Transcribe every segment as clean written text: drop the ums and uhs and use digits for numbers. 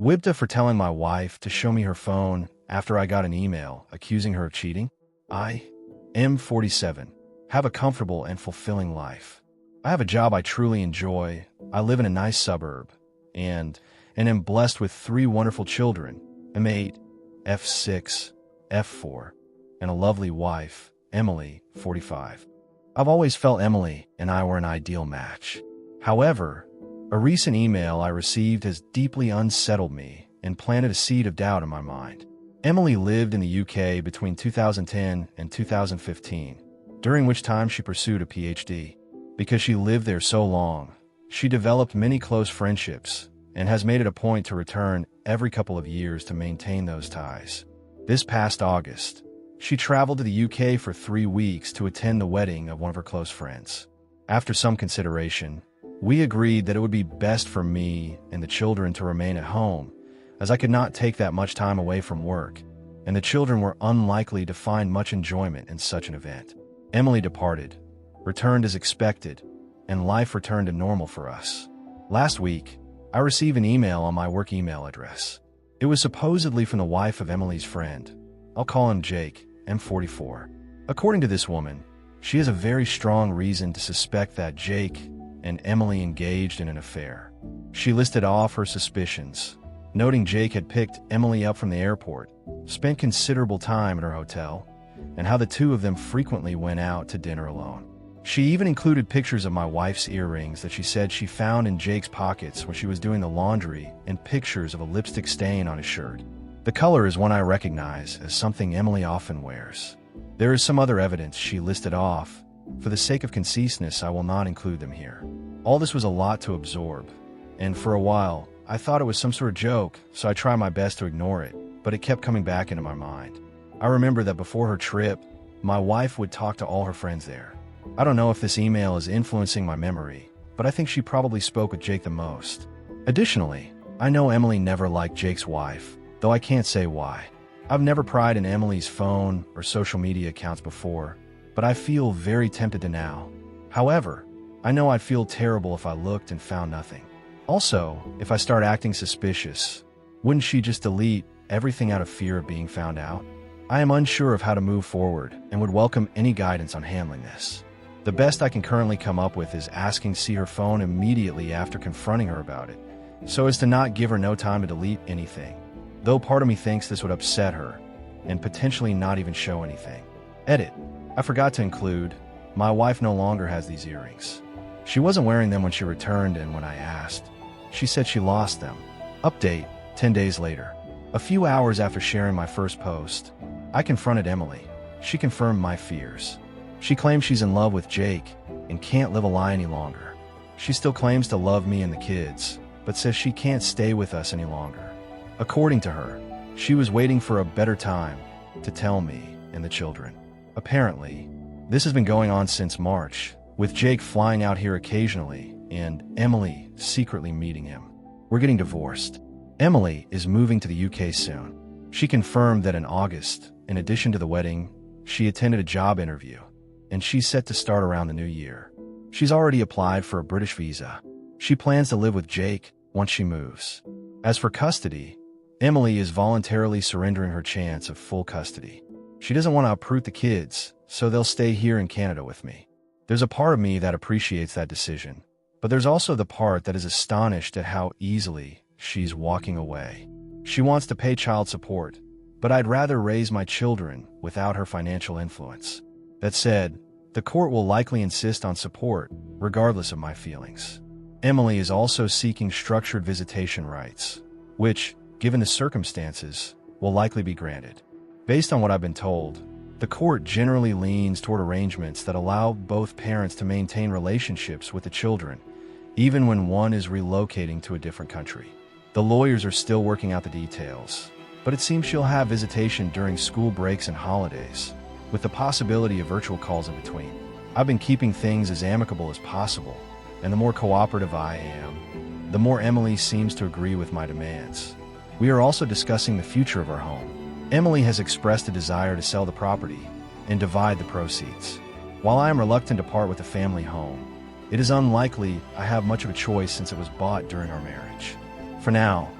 WIBTA for telling my wife to show me her phone after I got an email accusing her of cheating. I am 47, have a comfortable and fulfilling life. I have a job I truly enjoy, I live in a nice suburb, and am blessed with 3 wonderful children, M8, F6, F4, and a lovely wife, Emily, 45. I've always felt Emily and I were an ideal match. However, a recent email I received has deeply unsettled me and planted a seed of doubt in my mind. Emily lived in the UK between 2010 and 2015, during which time she pursued a PhD. Because she lived there so long, she developed many close friendships and has made it a point to return every couple of years to maintain those ties. This past August, she traveled to the UK for 3 weeks to attend the wedding of one of her close friends. After some consideration, we agreed that it would be best for me and the children to remain at home, as I could not take that much time away from work, and the children were unlikely to find much enjoyment in such an event. Emily departed, returned as expected, and life returned to normal for us. Last week, I received an email on my work email address. It was supposedly from the wife of Emily's friend. I'll call him Jake, M44. According to this woman, she has a very strong reason to suspect that Jake and Emily engaged in an affair. She listed off her suspicions, noting Jake had picked Emily up from the airport, spent considerable time at her hotel, and how the two of them frequently went out to dinner alone. She even included pictures of my wife's earrings that she said she found in Jake's pockets when she was doing the laundry and pictures of a lipstick stain on his shirt. The color is one I recognize as something Emily often wears. There is some other evidence she listed off. For the sake of conciseness, I will not include them here. All this was a lot to absorb, and for a while, I thought it was some sort of joke, so I tried my best to ignore it, but it kept coming back into my mind. I remember that before her trip, my wife would talk to all her friends there. I don't know if this email is influencing my memory, but I think she probably spoke with Jake the most. Additionally, I know Emily never liked Jake's wife, though I can't say why. I've never pried in Emily's phone or social media accounts before, but I feel very tempted to now. However, I know I'd feel terrible if I looked and found nothing. Also, if I start acting suspicious, wouldn't she just delete everything out of fear of being found out? I am unsure of how to move forward and would welcome any guidance on handling this. The best I can currently come up with is asking to see her phone immediately after confronting her about it, so as to not give her no time to delete anything, though part of me thinks this would upset her and potentially not even show anything. Edit. I forgot to include, my wife no longer has these earrings. She wasn't wearing them when she returned, and when I asked, she said she lost them. Update, 10 days later. A few hours after sharing my first post, I confronted Emily. She confirmed my fears. She claims she's in love with Jake and can't live a lie any longer. She still claims to love me and the kids, but says she can't stay with us any longer. According to her, she was waiting for a better time to tell me and the children. Apparently, this has been going on since March, with Jake flying out here occasionally and Emily secretly meeting him. We're getting divorced. Emily is moving to the UK soon. She confirmed that in August, in addition to the wedding, she attended a job interview, and she's set to start around the new year. She's already applied for a British visa. She plans to live with Jake once she moves. As for custody, Emily is voluntarily surrendering her chance of full custody. She doesn't want to uproot the kids, so they'll stay here in Canada with me. There's a part of me that appreciates that decision, but there's also the part that is astonished at how easily she's walking away. She wants to pay child support, but I'd rather raise my children without her financial influence. That said, the court will likely insist on support, regardless of my feelings. Emily is also seeking structured visitation rights, which, given the circumstances, will likely be granted. Based on what I've been told, the court generally leans toward arrangements that allow both parents to maintain relationships with the children, even when one is relocating to a different country. The lawyers are still working out the details, but it seems she'll have visitation during school breaks and holidays, with the possibility of virtual calls in between. I've been keeping things as amicable as possible, and the more cooperative I am, the more Emily seems to agree with my demands. We are also discussing the future of our home. Emily has expressed a desire to sell the property and divide the proceeds. While I am reluctant to part with the family home, it is unlikely I have much of a choice since it was bought during our marriage. For now,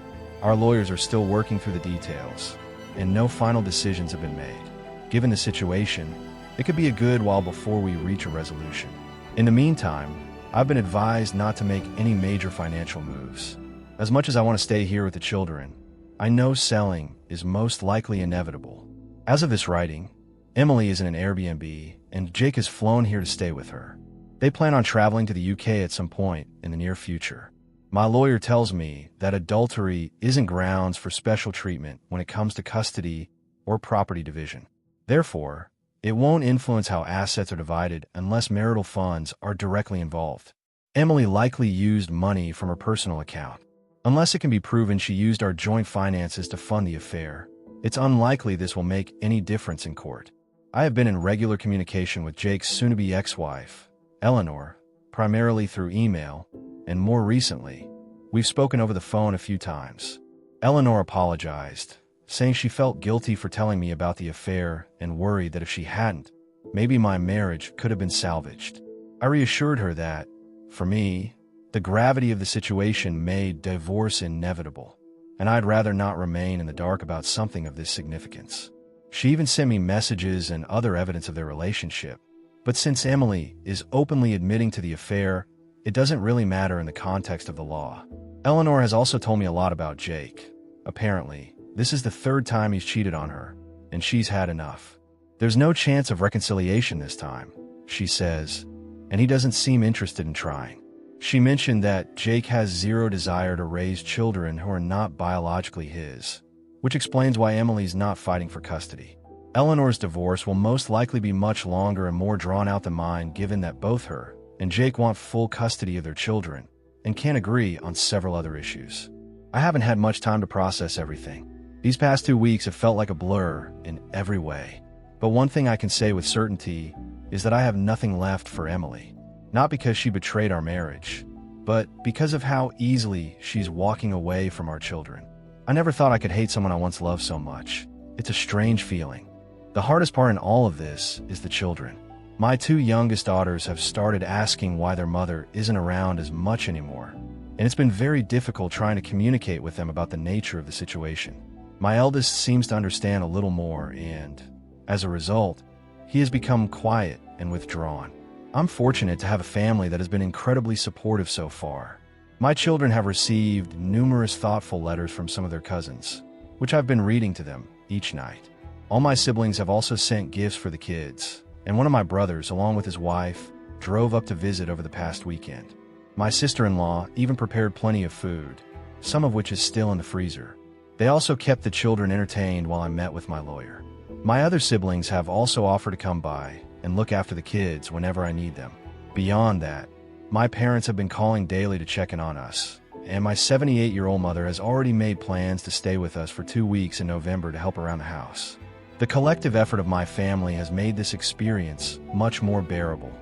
Our lawyers are still working through the details, and no final decisions have been made. Given the situation, it could be a good while before we reach a resolution. In the meantime, I've been advised not to make any major financial moves. As much as I want to stay here with the children, I know selling is most likely inevitable. As of this writing, Emily is in an Airbnb, and Jake has flown here to stay with her. They plan on traveling to the UK at some point in the near future. My lawyer tells me that adultery isn't grounds for special treatment when it comes to custody or property division. Therefore, it won't influence how assets are divided unless marital funds are directly involved. Emily likely used money from her personal account. Unless it can be proven she used our joint finances to fund the affair, it's unlikely this will make any difference in court. I have been in regular communication with Jake's soon-to-be ex-wife, Eleanor, primarily through email, and more recently, we've spoken over the phone a few times. Eleanor apologized, saying she felt guilty for telling me about the affair and worried that if she hadn't, maybe my marriage could have been salvaged. I reassured her that, for me, the gravity of the situation made divorce inevitable, and I'd rather not remain in the dark about something of this significance. She even sent me messages and other evidence of their relationship, but since Emily is openly admitting to the affair, it doesn't really matter in the context of the law. Eleanor has also told me a lot about Jake. Apparently, this is the third time he's cheated on her, and she's had enough. There's no chance of reconciliation this time, she says, and he doesn't seem interested in trying. She mentioned that Jake has zero desire to raise children who are not biologically his, which explains why Emily's not fighting for custody. Eleanor's divorce will most likely be much longer and more drawn out than mine, given that both her and Jake want full custody of their children and can't agree on several other issues. I haven't had much time to process everything. These past 2 weeks have felt like a blur in every way. But one thing I can say with certainty is that I have nothing left for Emily. Not because she betrayed our marriage, but because of how easily she's walking away from our children. I never thought I could hate someone I once loved so much. It's a strange feeling. The hardest part in all of this is the children. My 2 youngest daughters have started asking why their mother isn't around as much anymore, and it's been very difficult trying to communicate with them about the nature of the situation. My eldest seems to understand a little more, and, as a result, he has become quiet and withdrawn. I'm fortunate to have a family that has been incredibly supportive so far. My children have received numerous thoughtful letters from some of their cousins, which I've been reading to them each night. All my siblings have also sent gifts for the kids, and one of my brothers, along with his wife, drove up to visit over the past weekend. My sister-in-law even prepared plenty of food, some of which is still in the freezer. They also kept the children entertained while I met with my lawyer. My other siblings have also offered to come by and look after the kids whenever I need them. Beyond that, my parents have been calling daily to check in on us, and my 78-year-old mother has already made plans to stay with us for 2 weeks in November to help around the house. The collective effort of my family has made this experience much more bearable,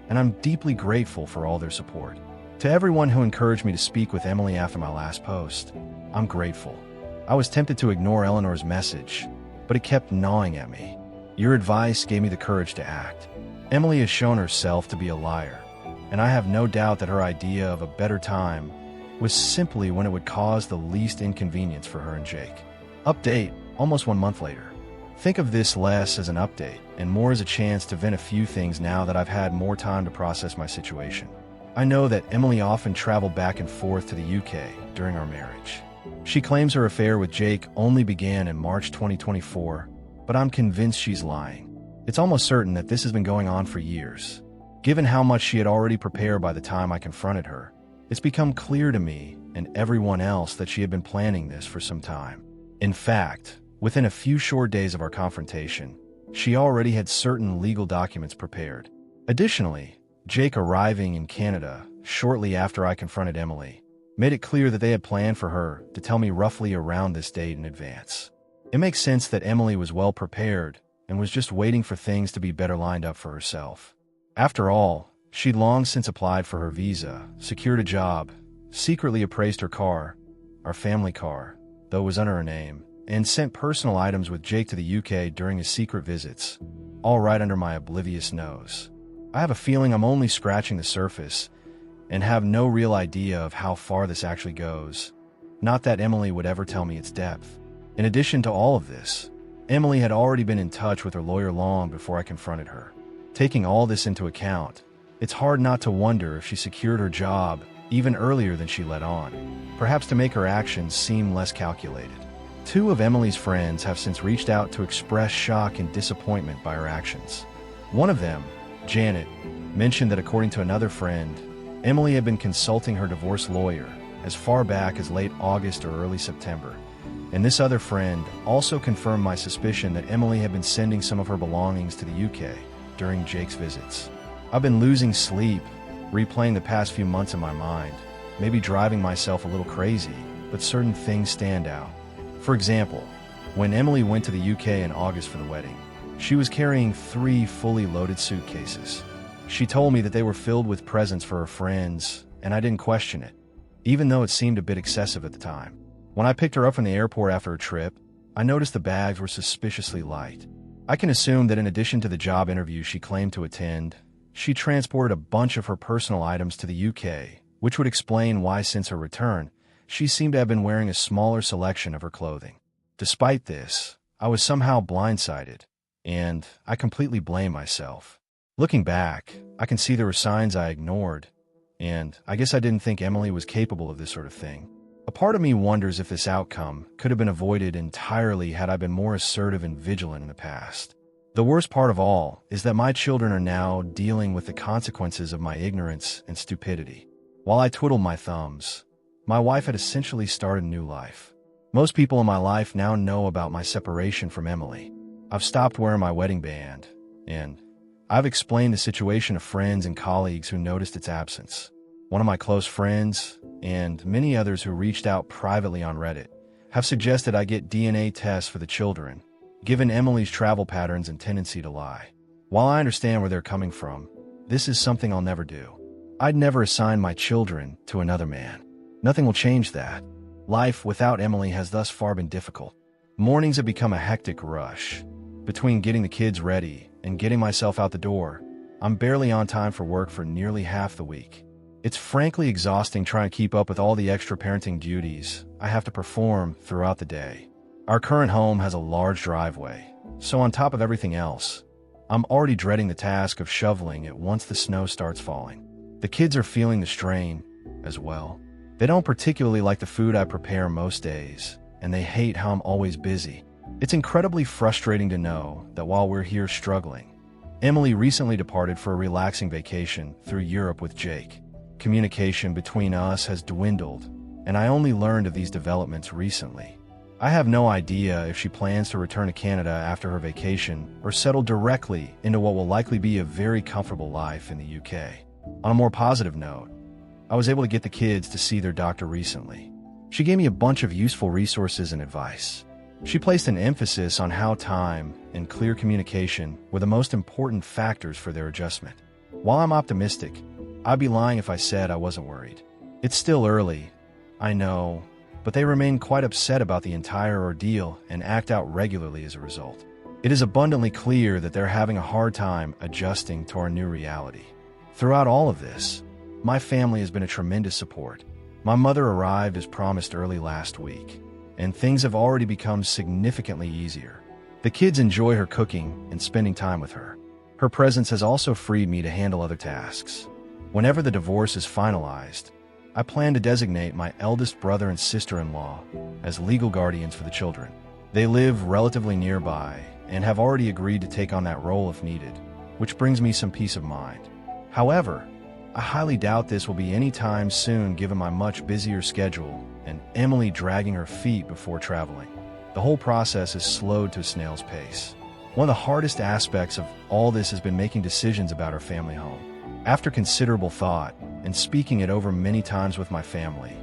and I'm deeply grateful for all their support. To everyone who encouraged me to speak with Emily after my last post, I'm grateful. I was tempted to ignore Eleanor's message, but it kept gnawing at me. Your advice gave me the courage to act. Emily has shown herself to be a liar, and I have no doubt that her idea of a better time was simply when it would cause the least inconvenience for her and Jake. Update, almost 1 month later. Think of this less as an update and more as a chance to vent a few things now that I've had more time to process my situation. I know that Emily often traveled back and forth to the UK during our marriage. She claims her affair with Jake only began in March 2024, but I'm convinced she's lying. It's almost certain that this has been going on for years. Given how much she had already prepared by the time I confronted her, it's become clear to me and everyone else that she had been planning this for some time. In fact, within a few short days of our confrontation, she already had certain legal documents prepared. Additionally, Jake arriving in Canada shortly after I confronted Emily made it clear that they had planned for her to tell me roughly around this date in advance. It makes sense that Emily was well prepared and was just waiting for things to be better lined up for herself. After all, she'd long since applied for her visa, secured a job, secretly appraised her car, our family car, though it was under her name, and sent personal items with Jake to the UK during his secret visits, all right under my oblivious nose. I have a feeling I'm only scratching the surface and have no real idea of how far this actually goes. Not that Emily would ever tell me its depth. In addition to all of this, Emily had already been in touch with her lawyer long before I confronted her. Taking all this into account, it's hard not to wonder if she secured her job even earlier than she let on, perhaps to make her actions seem less calculated. Two of Emily's friends have since reached out to express shock and disappointment by her actions. One of them, Janet, mentioned that according to another friend, Emily had been consulting her divorce lawyer as far back as late August or early September. And this other friend also confirmed my suspicion that Emily had been sending some of her belongings to the UK during Jake's visits. I've been losing sleep, replaying the past few months in my mind, maybe driving myself a little crazy, but certain things stand out. For example, when Emily went to the UK in August for the wedding, she was carrying 3 fully loaded suitcases. She told me that they were filled with presents for her friends, and I didn't question it, even though it seemed a bit excessive at the time. When I picked her up from the airport after her trip, I noticed the bags were suspiciously light. I can assume that in addition to the job interview she claimed to attend, she transported a bunch of her personal items to the UK, which would explain why since her return, she seemed to have been wearing a smaller selection of her clothing. Despite this, I was somehow blindsided, and I completely blame myself. Looking back, I can see there were signs I ignored, and I guess I didn't think Emily was capable of this sort of thing. A part of me wonders if this outcome could have been avoided entirely had I been more assertive and vigilant in the past. The worst part of all is that my children are now dealing with the consequences of my ignorance and stupidity. While I twiddled my thumbs, my wife had essentially started a new life. Most people in my life now know about my separation from Emily. I've stopped wearing my wedding band, and I've explained the situation to friends and colleagues who noticed its absence. One of my close friends, and many others who reached out privately on Reddit, have suggested I get DNA tests for the children, given Emily's travel patterns and tendency to lie. While I understand where they're coming from, this is something I'll never do. I'd never assign my children to another man. Nothing will change that. Life without Emily has thus far been difficult. Mornings have become a hectic rush. Between getting the kids ready and getting myself out the door, I'm barely on time for work for nearly half the week. It's frankly exhausting trying to keep up with all the extra parenting duties I have to perform throughout the day. Our current home has a large driveway, so on top of everything else, I'm already dreading the task of shoveling it once the snow starts falling. The kids are feeling the strain as well. They don't particularly like the food I prepare most days, and they hate how I'm always busy. It's incredibly frustrating to know that while we're here struggling, Emily recently departed for a relaxing vacation through Europe with Jake. Communication between us has dwindled, and I only learned of these developments recently. I have no idea if she plans to return to Canada after her vacation or settle directly into what will likely be a very comfortable life in the UK. On a more positive note, I was able to get the kids to see their doctor recently. She gave me a bunch of useful resources and advice. She placed an emphasis on how time and clear communication were the most important factors for their adjustment. While I'm optimistic, I'd be lying if I said I wasn't worried. It's still early, I know, but they remain quite upset about the entire ordeal and act out regularly as a result. It is abundantly clear that they're having a hard time adjusting to our new reality. Throughout all of this, my family has been a tremendous support. My mother arrived as promised early last week, and things have already become significantly easier. The kids enjoy her cooking and spending time with her. Her presence has also freed me to handle other tasks. Whenever the divorce is finalized, I plan to designate my eldest brother and sister-in-law as legal guardians for the children. They live relatively nearby and have already agreed to take on that role if needed, which brings me some peace of mind. However, I highly doubt this will be any time soon given my much busier schedule and Emily dragging her feet before traveling. The whole process is slowed to a snail's pace. One of the hardest aspects of all this has been making decisions about our family home. After considerable thought and speaking it over many times with my family,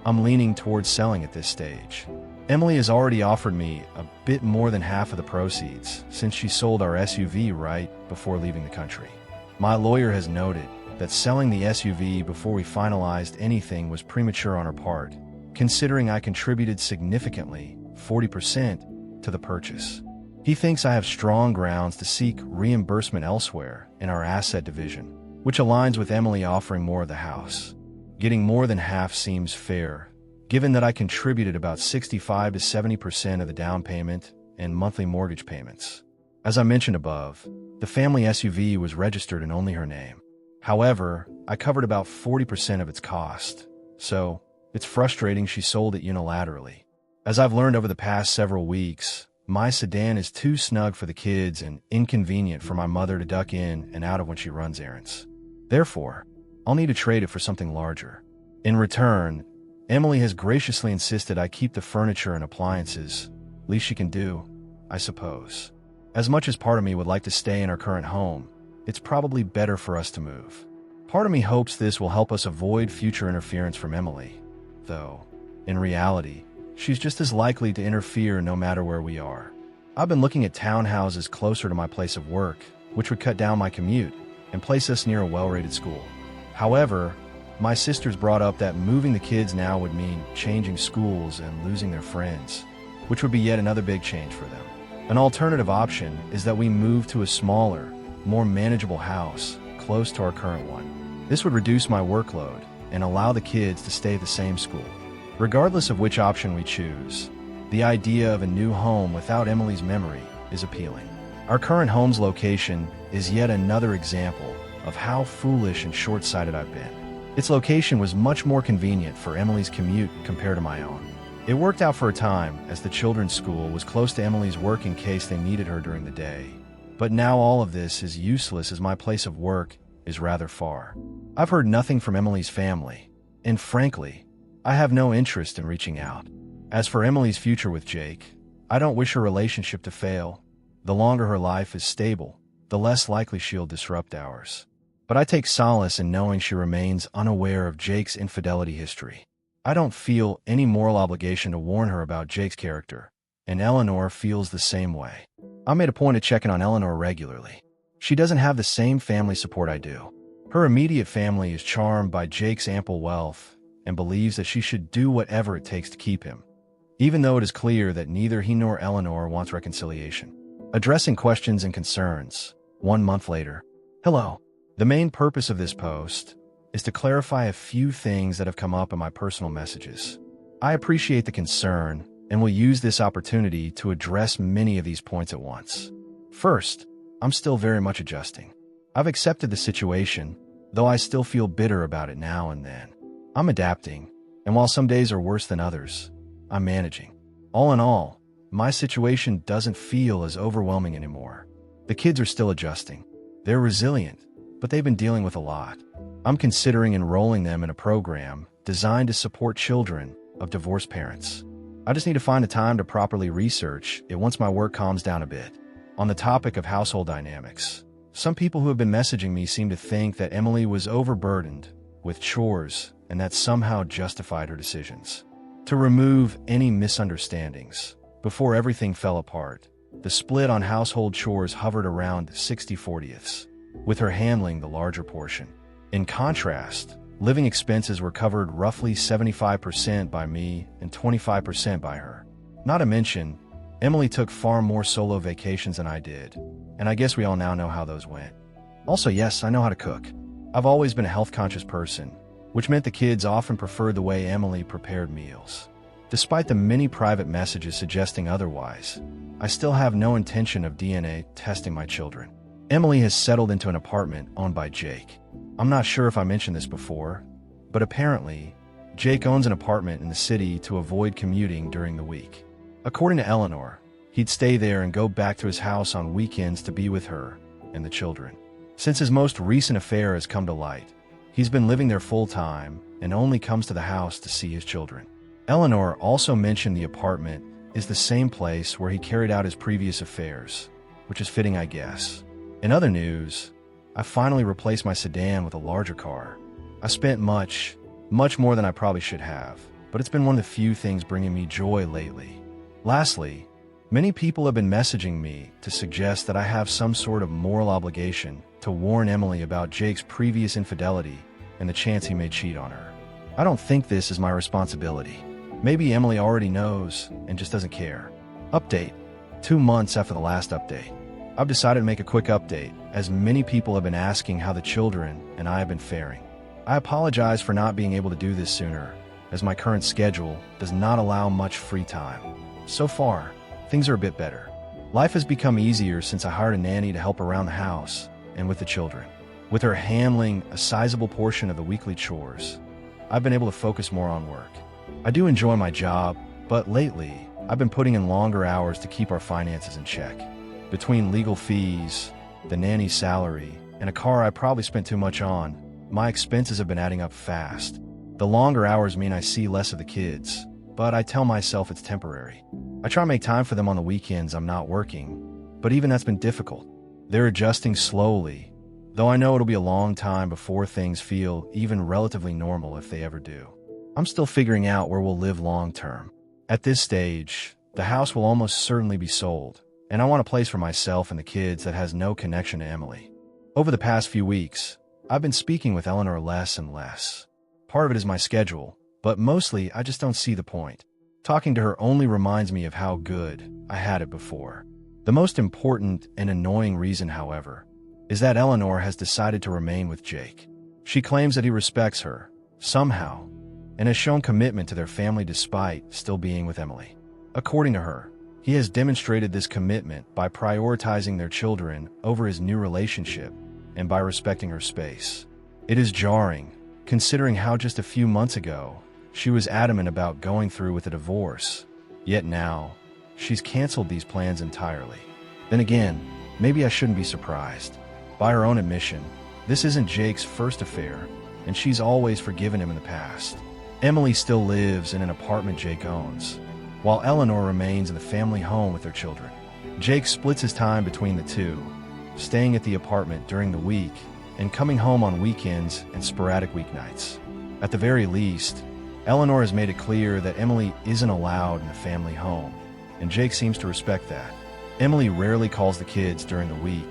I'm leaning towards selling at this stage. Emily has already offered me a bit more than half of the proceeds since she sold our SUV right before leaving the country. My lawyer has noted that selling the SUV before we finalized anything was premature on her part, considering I contributed significantly, 40%, to the purchase. He thinks I have strong grounds to seek reimbursement elsewhere in our asset division, which aligns with Emily offering more of the house. Getting more than half seems fair, given that I contributed about 65 to 70% of the down payment and monthly mortgage payments. As I mentioned above, the family SUV was registered in only her name. However, I covered about 40% of its cost, so it's frustrating she sold it unilaterally. As I've learned over the past several weeks, my sedan is too snug for the kids and inconvenient for my mother to duck in and out of when she runs errands. Therefore, I'll need to trade it for something larger. In return, Emily has graciously insisted I keep the furniture and appliances. Least she can do, I suppose. As much as part of me would like to stay in our current home, it's probably better for us to move. Part of me hopes this will help us avoid future interference from Emily, though, in reality, she's just as likely to interfere no matter where we are. I've been looking at townhouses closer to my place of work, which would cut down my commute and place us near a well-rated school. However, my sisters brought up that moving the kids now would mean changing schools and losing their friends, which would be yet another big change for them. An alternative option is that we move to a smaller, more manageable house close to our current one. This would reduce my workload and allow the kids to stay at the same school. Regardless of which option we choose, the idea of a new home without Emily's memory is appealing. Our current home's location is yet another example of how foolish and short-sighted I've been. Its location was much more convenient for Emily's commute compared to my own. It worked out for a time, as the children's school was close to Emily's work in case they needed her during the day. But now all of this is useless as my place of work is rather far. I've heard nothing from Emily's family, and frankly, I have no interest in reaching out. As for Emily's future with Jake, I don't wish her relationship to fail. The longer her life is stable, the less likely she'll disrupt ours. But I take solace in knowing she remains unaware of Jake's infidelity history. I don't feel any moral obligation to warn her about Jake's character, and Eleanor feels the same way. I made a point of checking on Eleanor regularly. She doesn't have the same family support I do. Her immediate family is charmed by Jake's ample wealth and believes that she should do whatever it takes to keep him, even though it is clear that neither he nor Eleanor wants reconciliation. Addressing questions and concerns, 1 month later. Hello. The main purpose of this post is to clarify a few things that have come up in my personal messages. I appreciate the concern and will use this opportunity to address many of these points at once. First, I'm still very much adjusting. I've accepted the situation, though I still feel bitter about it now and then. I'm adapting, and while some days are worse than others, I'm managing. All in all, my situation doesn't feel as overwhelming anymore. The kids are still adjusting. They're resilient, but they've been dealing with a lot. I'm considering enrolling them in a program designed to support children of divorced parents. I just need to find the time to properly research it once my work calms down a bit. On the topic of household dynamics, some people who have been messaging me seem to think that Emily was overburdened with chores and that somehow justified her decisions. To remove any misunderstandings, before everything fell apart, the split on household chores hovered around 60/40, with her handling the larger portion. In contrast, living expenses were covered roughly 75% by me and 25% by her. Not to mention, Emily took far more solo vacations than I did, and I guess we all now know how those went. Also, yes, I know how to cook. I've always been a health-conscious person, which meant the kids often preferred the way Emily prepared meals. Despite the many private messages suggesting otherwise, I still have no intention of DNA testing my children. Emily has settled into an apartment owned by Jake. I'm not sure if I mentioned this before, but apparently, Jake owns an apartment in the city to avoid commuting during the week. According to Eleanor, he'd stay there and go back to his house on weekends to be with her and the children. Since his most recent affair has come to light, he's been living there full-time and only comes to the house to see his children. Eleanor also mentioned the apartment is the same place where he carried out his previous affairs, which is fitting, I guess. In other news, I finally replaced my sedan with a larger car. I spent much more than I probably should have, but it's been one of the few things bringing me joy lately. Lastly, many people have been messaging me to suggest that I have some sort of moral obligation to warn Emily about Jake's previous infidelity and the chance he may cheat on her. I don't think this is my responsibility. Maybe Emily already knows and just doesn't care. Update. 2 months after the last update. I've decided to make a quick update, as many people have been asking how the children and I have been faring. I apologize for not being able to do this sooner, as my current schedule does not allow much free time. So far, things are a bit better. Life has become easier since I hired a nanny to help around the house and with the children. With her handling a sizable portion of the weekly chores, I've been able to focus more on work. I do enjoy my job, but lately, I've been putting in longer hours to keep our finances in check. Between legal fees, the nanny's salary, and a car I probably spent too much on, my expenses have been adding up fast. The longer hours mean I see less of the kids, but I tell myself it's temporary. I try to make time for them on the weekends I'm not working, but even that's been difficult. They're adjusting slowly, though I know it'll be a long time before things feel even relatively normal if they ever do. I'm still figuring out where we'll live long term. At this stage, the house will almost certainly be sold, and I want a place for myself and the kids that has no connection to Emily. Over the past few weeks, I've been speaking with Eleanor less and less. Part of it is my schedule, but mostly I just don't see the point. Talking to her only reminds me of how good I had it before. The most important and annoying reason, however, is that Eleanor has decided to remain with Jake. She claims that he respects her, somehow, and has shown commitment to their family despite still being with Emily. According to her, he has demonstrated this commitment by prioritizing their children over his new relationship and by respecting her space. It is jarring, considering how just a few months ago, she was adamant about going through with a divorce, yet now, she's canceled these plans entirely. Then again, maybe I shouldn't be surprised. By her own admission, this isn't Jake's first affair, and she's always forgiven him in the past. Emily still lives in an apartment Jake owns, while Eleanor remains in the family home with their children. Jake splits his time between the two, staying at the apartment during the week and coming home on weekends and sporadic weeknights. At the very least, Eleanor has made it clear that Emily isn't allowed in the family home, and Jake seems to respect that. Emily rarely calls the kids during the week,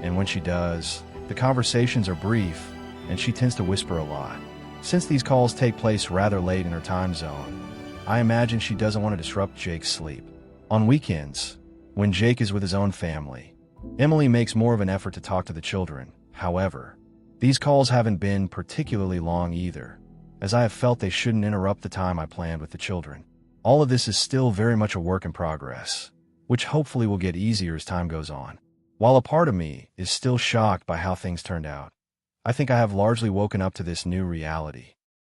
and when she does, the conversations are brief, and she tends to whisper a lot. Since these calls take place rather late in her time zone, I imagine she doesn't want to disrupt Jake's sleep. On weekends, when Jake is with his own family, Emily makes more of an effort to talk to the children. However, these calls haven't been particularly long either, as I have felt they shouldn't interrupt the time I planned with the children. All of this is still very much a work in progress, which hopefully will get easier as time goes on. While a part of me is still shocked by how things turned out, I think I have largely woken up to this new reality.